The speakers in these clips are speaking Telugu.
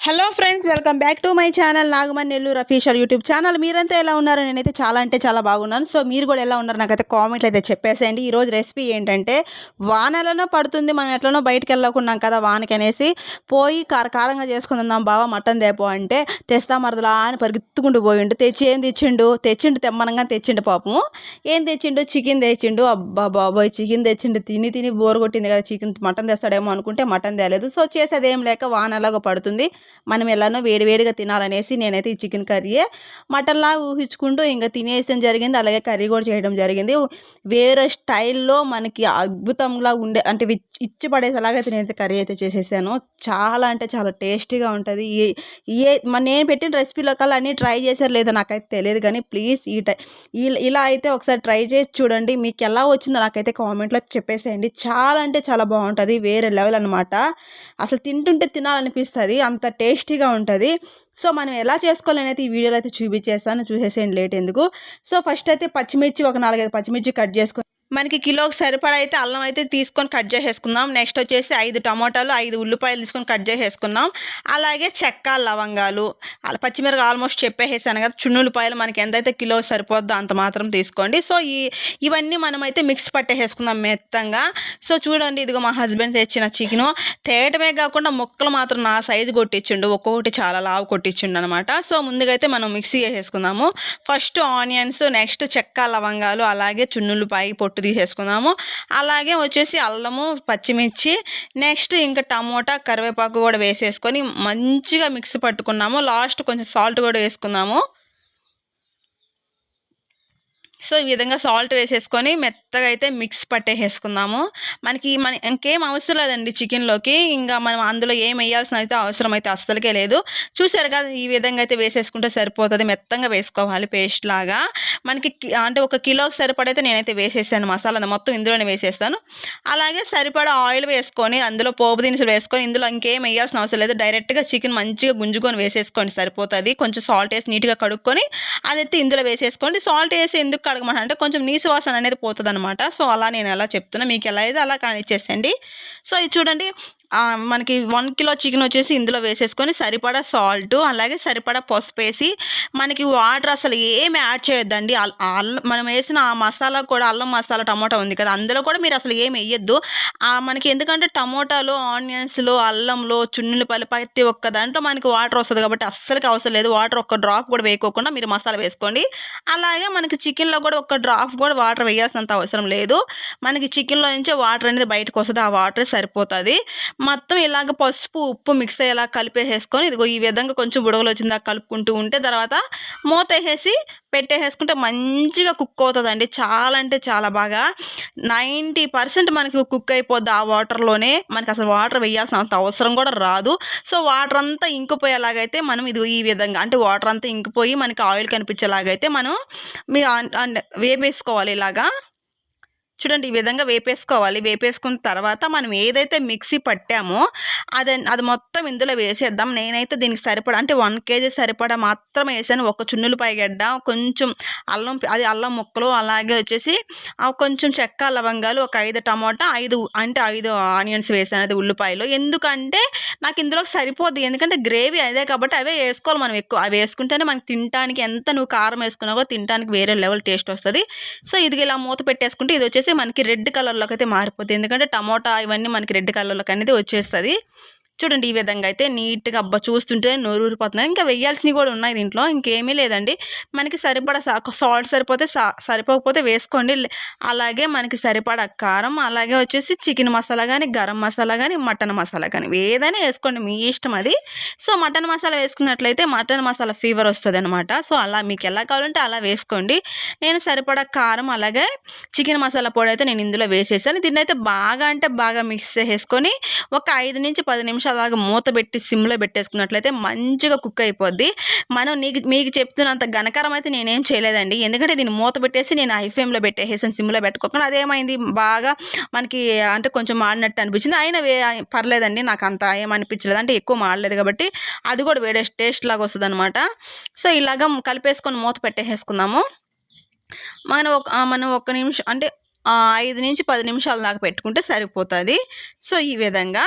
Hello friends, welcome back to my channel Nagamani Nellore official YouTube channel. మీరంతా ఎలా ఉన్నారు? నేనైతే చాలా అంటే చాలా బాగున్నాను. సో మీరు కూడా ఎలా ఉన్నారు నాకైతే కామెంట్లు అయితే చెప్పేసేయండి. ఈరోజు రెసిపీ ఏంటంటే, వానెలానో పడుతుంది, మనం ఎట్లనో బయటకు వెళ్ళకున్నాం కదా వానకి అనేసి, పోయి కారంగా చేసుకుందాం బావ మటన్ తేపో అంటే, తెస్తా మరదలా అని పరిగెత్తుకుంటూ పోయిండు. ఏం తెచ్చిండు తెమ్మనంగా తెచ్చిండు. పాపము ఏం తెచ్చిండు? చికెన్ తెచ్చిండు. అబ్బా బాబోయ్, చికెన్ తెచ్చిండు. తిని బోర్ కొట్టింది కదా, చికెన్ మటన్ తెస్తాడేమో అనుకుంటే మటన్ తేలేదు. సో చేసేది ఏం లేక వాన ఎలాగో పడుతుంది, మనం ఎలానో వేడివేడిగా తినాలనేసి నేనైతే ఈ చికెన్ కర్రీయే మటన్లాగా ఊహించుకుంటూ ఇంకా తినేయడం జరిగింది. అలాగే కర్రీ కూడా చేయడం జరిగింది. వేరే స్టైల్లో మనకి అద్భుతంగా ఉండే అంటే ఇచ్చి పడేసేలాగైతే నేనైతే కర్రీ అయితే చేసేసాను. చాలా అంటే చాలా టేస్టీగా ఉంటుంది. నేను పెట్టిన రెసిపీలో కల్లా అన్నీ ట్రై చేశారు లేదో నాకైతే తెలియదు, కానీ ప్లీజ్ ఇలా అయితే ఒకసారి ట్రై చేసి చూడండి. మీకు ఎలా వచ్చిందో నాకైతే కామెంట్లో చెప్పేసేయండి. చాలా అంటే చాలా బాగుంటుంది, వేరే లెవెల్ అనమాట. అసలు తింటుంటే తినాలనిపిస్తుంది, అంత టేస్టీగా ఉంటుంది. సో మనం ఎలా చేసుకోవాలని అయితే ఈ వీడియోలో అయితే చూపించేస్తాను, చూసేసేయండి లేట్ ఎందుకు. సో ఫస్ట్ అయితే పచ్చిమిర్చి ఒక 4-5 పచ్చిమిర్చి కట్ చేసుకొని, మనకి కిలోకి సరిపడా అయితే అల్లం అయితే తీసుకొని కట్ చేసేసుకుందాం. నెక్స్ట్ వచ్చేసి 5 టమాటాలు, 5 ఉల్లిపాయలు తీసుకొని కట్ చేసేసుకుందాం. అలాగే చెక్క, లవంగాలు, పచ్చిమిరపకాయలు ఆల్మోస్ట్ చెప్పేసాను కదా. చున్నులపాయలు మనకి ఎంతైతే కిలో సరిపోద్దో అంత మాత్రం తీసుకోండి. సో ఇవన్నీ మనమైతే మిక్స్ పట్టేసుకుందాం మెత్తంగా. సో చూడండి, ఇదిగో మా హస్బెండ్ తెచ్చిన చికెను తేయటమే కాకుండా ముక్కలు మాత్రం నా సైజు కొట్టించిండు, ఒక్కొక్కటి చాలా లావు కొట్టించిండు అనమాట. సో ముందుగా అయితే మనం మిక్సీ వేసేసుకుందాము. ఫస్ట్ ఆనియన్స్, నెక్స్ట్ చెక్క, లవంగాలు, అలాగే చున్నులపాయ పొట్టు తీసేసుకుందాము. అలాగే వచ్చేసి అల్లము, పచ్చిమిర్చి, నెక్స్ట్ ఇంకా టమోటా, కరివేపాకు కూడా వేసేసుకొని మంచిగా మిక్స్ పట్టుకున్నాము. లాస్ట్ కొంచెం సాల్ట్ కూడా వేసుకుందాము. సో ఈ విధంగా సాల్ట్ వేసేసుకొని మెత్తగా అయితే మిక్స్ పట్టేసుకుందాము. మన ఇంకేం అవసరం లేదండి చికెన్లోకి, ఇంకా మనం అందులో ఏం వేయాల్సిన అయితే అవసరం అయితే అస్సలకే లేదు. చూసారు కదా, ఈ విధంగా అయితే వేసేసుకుంటే సరిపోతుంది. మెత్తంగా వేసుకోవాలి పేస్ట్ లాగా. మనకి అంటే 1 కిలోకి సరిపడైతే నేనైతే వేసేసాను మసాలా మొత్తం ఇందులోనే వేసేస్తాను. అలాగే సరిపడా ఆయిల్ వేసుకొని అందులో పోపు దినుసులు వేసుకొని, ఇందులో ఇంకేం వేయాల్సిన అవసరం లేదు, డైరెక్ట్గా చికెన్ మంచిగా గుంజుకొని వేసేసుకోండి సరిపోతుంది. కొంచెం సాల్ట్ వేసి నీట్గా కడుక్కొని అదైతే ఇందులో వేసేసుకోండి. సాల్ట్ వేసి ఎందుకు కడగమంటే అంటే కొంచెం నీసు వాసన అనేది పోతుంది అనమాట. సో అలా నేను ఎలా చెప్తున్నా, మీకు ఎలా అయితే అలా కానిచ్చేసేయండి. సో ఇది చూడండి, మనకి 1 కిలో చికెన్ వచ్చేసి ఇందులో వేసేసుకొని సరిపడా సాల్ట్, అలాగే సరిపడా పసుపు వేసి, మనకి వాటర్ అసలు ఏమి యాడ్ చేయొద్దండి. మనం వేసిన ఆ మసాలా కూడా, అల్లం మసాలా, టమోటా ఉంది కదా, అందులో కూడా మీరు అసలు ఏమి వేయద్దు. మనకి ఎందుకంటే టమోటాలో, ఆనియన్స్లో, అల్లంలో, చున్నులపాయలు ప్రతి ఒక్క దాంట్లో మనకి వాటర్ వస్తుంది కాబట్టి అస్సలకి అవసరం లేదు. వాటర్ ఒక్క డ్రాప్ కూడా వేయకోకుండా మీరు మసాలా వేసుకోండి. అలాగే మనకి చికెన్లో కూడా ఒక్క డ్రాప్ కూడా వాటర్ వేయాల్సినంత అవసరం లేదు. మనకి చికెన్లో నుంచే వాటర్ అనేది బయటకు వస్తుంది, ఆ వాటర్ సరిపోతుంది. మొత్తం ఇలాగ పసుపు, ఉప్పు మిక్స్ అయ్యేలా కలిపేసుకొని, ఇదిగో ఈ విధంగా కొంచెం బుడగలు వచ్చిందా కలుపుకుంటూ ఉంటే, తర్వాత మూత వేసేసి పెట్టేసుకుంటే మంచిగా కుక్ అవుతుందండి. చాలా అంటే చాలా బాగా 90% మనకి కుక్ అయిపోద్ది ఆ వాటర్లోనే. మనకి అసలు వాటర్ వేయాల్సిన అంత అవసరం కూడా రాదు. సో వాటర్ అంతా ఇంకిపోయేలాగైతే మనం ఇది ఈ విధంగా అంటే వాటర్ అంతా ఇంకిపోయి మనకి ఆయిల్ కనిపించేలాగైతే మనం వేపేసుకోవాలి. ఇలాగా చూడండి, ఈ విధంగా వేపేసుకోవాలి. వేపేసుకున్న తర్వాత మనం ఏదైతే మిక్సీ పట్టామో అది మొత్తం ఇందులో వేసేద్దాం. నేనైతే దీనికి సరిపడా అంటే 1 కేజీ సరిపడా మాత్రమే వేసాను. ఒక చున్నులపాయ గడ్డ, కొంచెం అల్లం ముక్కలు, అలాగే వచ్చేసి కొంచెం చెక్క, లవంగాలు, ఒక 5 టమాటా, 5 ఆనియన్స్ వేసాను, అది ఉల్లిపాయలు. ఎందుకంటే నాకు ఇందులో సరిపోద్ది, ఎందుకంటే గ్రేవీ అదే కాబట్టి అవే వేసుకోవాలి మనం ఎక్కువ. అవి వేసుకుంటేనే మనకి తినడానికి, ఎంత నువ్వు కారం వేసుకున్నా కూడా తినడానికి వేరే లెవెల్ టేస్ట్ వస్తుంది. సో ఇది ఇలా మూత పెట్టేసుకుంటే ఇది వచ్చేసి మనకి రెడ్ కలర్లోకి అయితే మారిపోతుంది, ఎందుకంటే టమోటా ఇవన్నీ మనకి రెడ్ కలర్లోకి అనేది వచ్చేస్తుంది. చూడండి, ఈ విధంగా అయితే నీట్గా చూస్తుంటే నోరు ఊరిపోతున్నాయి. ఇంకా వేయాల్సినవి కూడా ఉన్నాయి దీంట్లో, ఇంకేమీ లేదండి. మనకి సరిపడా సాల్ట్ సరిపోకపోతే వేసుకోండి. అలాగే మనకి సరిపడా కారం, అలాగే వచ్చేసి చికెన్ మసాలా కానీ, గరం మసాలా కానీ, మటన్ మసాలా కానీ ఏదైనా వేసుకోండి, మీ ఇష్టం అది. సో మటన్ మసాలా వేసుకున్నట్లయితే మటన్ మసాలా ఫీవర్ వస్తుంది అనమాట. సో అలా మీకు ఎలా కావాలంటే అలా వేసుకోండి. నేను సరిపడా కారం, అలాగే చికెన్ మసాలా పొడి అయితే నేను ఇందులో వేసేసాను. దీన్ని అయితే బాగా అంటే బాగా మిక్స్ చేసుకొని ఒక 5 నుంచి 10 నిమిషాలు అలాగా మూత పెట్టి సిమ్లో పెట్టేసుకున్నట్లయితే మంచిగా కుక్ అయిపోద్ది. మీకు చెప్తున్నంత ఘనకారం అయితే నేనేం చేయలేదండి, ఎందుకంటే దీన్ని మూత పెట్టేసి నేను హై ఫ్లేమ్లో పెట్టేసాను, సిమ్లో పెట్టుకోకుండా. అదేమైంది, బాగా మనకి అంటే కొంచెం మాడినట్టు అనిపించింది. అయినా పర్లేదండి, నాకు అంత ఏమనిపించలేదు, అంటే ఎక్కువ మాడలేదు కాబట్టి అది కూడా వేరే టేస్ట్ లాగా వస్తుంది అనమాట. సో ఇలాగ కలిపేసుకొని మూత పెట్టేసుకుందాము. మనం 1 నిమిషం అంటే 5 నుంచి 10 నిమిషాల దాకా పెట్టుకుంటే సరిపోతుంది. సో ఈ విధంగా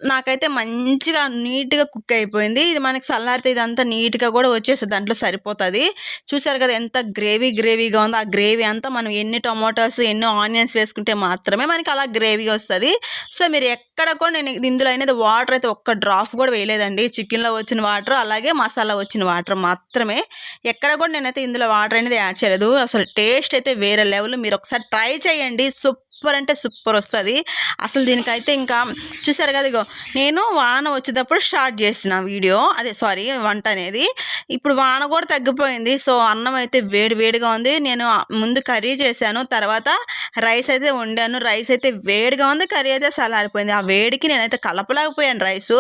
నాకైతే మంచిగా నీట్‌గా కుక్ అయిపోయింది. ఇది మనకి చల్లారితే ఇదంతా నీట్‌గా కూడా వచ్చేస్తది. దాంట్లో సరిపోతది. చూసారు కదా ఎంత గ్రేవీగా ఉందో. ఆ గ్రేవీ అంతా మనం ఎన్ని టొమాటోస్, ఎన్ని ఆనియన్స్ వేసుకుంటే మాత్రమే మనకి అలా గ్రేవీ వస్తది. సో, మీరు ఎక్కడ కూడా నేను ఇందులో అనేది వాటర్ అయితే ఒక్క డ్రాప్ కూడా వేయలేదండి. చికెన్‌లో వచ్చిన వాటర్ అలాగే మసాలా వచ్చిన వాటర్ మాత్రమే. ఎక్కడ కూడా నేనైతే ఇందులో వాటర్ అనేది యాడ్ చేయలేదు. అసలు టేస్ట్ అయితే వేరే లెవెల్. మీరు ఒకసారి ట్రై చేయండి. సూపర్ అంటే సూపర్ వస్తది. అసలు దీనికైతే ఇంకా చూసారు కదా! ఇగో నేను వాన వచ్చేటప్పుడు స్టార్ట్ చేసిన వీడియో వంట అనేది. ఇప్పుడు వాన కూడా తగ్గిపోయింది. సో, అన్నం అయితే వేడిగా ఉంది. నేను ముందు కర్రీ చేశాను. తర్వాత రైస్ అయితే వండాను. రైస్ అయితే వేడిగా ఉంది. కర్రీ అయితే చల్లారిపోయింది. ఆ వేడికి నేనైతే కలపలేకపోయాను రైసు.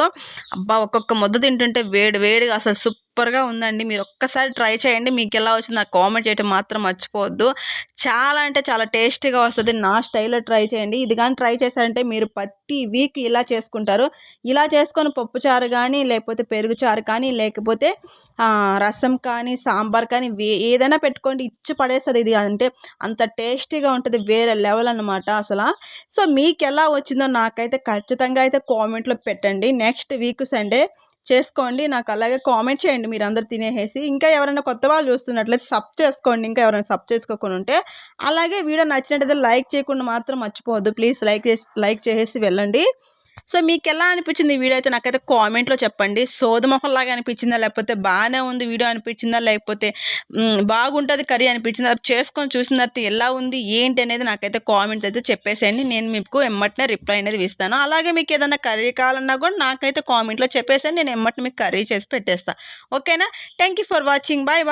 అబ్బా! ఒక్కొక్క ముద్ద తింటుంటే వేడిగా అసలు సూపర్‌గా ఉందండి. మీరు ఒక్కసారి ట్రై చేయండి. మీకెలా వచ్చిందో నాకు కామెంట్ చేయడం మాత్రం మర్చిపోవద్దు. చాలా అంటే చాలా టేస్టీగా వస్తది. నా స్టైల్‌లో ట్రై చేయండి. ఇది గాని ట్రై చేశారంటే మీరు ప్రతి వీక్ ఇలా చేసుకుంటారు. ఇలా చేసుకొని పప్పుచారు గానీ, లేకపోతే పెరుగు చారు కానీ, లేకపోతే రసం కానీ, సాంబార్ కానీ ఏదైనా పెట్టుకోండి. ఇచ్చి పడేస్తది ఇది. అంటే అంత టేస్టీగా ఉంటది. వేరే లెవెల్ అనమాట అసల. సో, మీకెలా వచ్చిందో నాకైతే ఖచ్చితంగా అయితే కామెంట్‌లో పెట్టండి. నెక్స్ట్ వీక్ సండే చేసుకోండి. నాకు అలాగే కామెంట్ చేయండి మీరందరూ తినేసేసి. ఇంకా ఎవరైనా కొత్త వాళ్ళు చూస్తున్నట్లయితే సబ్ చేసుకోండి. ఇంకా ఎవరైనా సబ్ చేసుకోకుండా ఉంటే. అలాగే వీడియో నచ్చినట్టయితే లైక్ చేయకుండా మాత్రం మర్చిపోవద్దు. ప్లీజ్ లైక్ చేసేసి వెళ్ళండి. సో, మీకెలా అనిపించింది ఈ వీడియో అయితే నాకైతే కామెంట్‌లో చెప్పండి. సోది అనిపించిందా? లేకపోతే బానే ఉంది వీడియో అనిపించిందా? లేకపోతే బాగుంటది కర్రీ అనిపించిందా? చేసుకొని చూసిన తర్వాత ఎలా ఉంది? ఏంటి అనేది నాకైతే కామెంట్ అయితే చెప్పేసేయండి. నేను మీకు ఎమ్మటనే రిప్లై అనేది ఇస్తాను. అలాగే మీకు ఏదైనా కర్రీ కావాలన్నా కూడా నాకైతే కామెంట్‌లో చెప్పేసేయండి. నేను ఎమ్మటనే మీకు కర్రీ చేసి పెట్టేస్తా. ఓకేనా? Thank you for watching. Bye.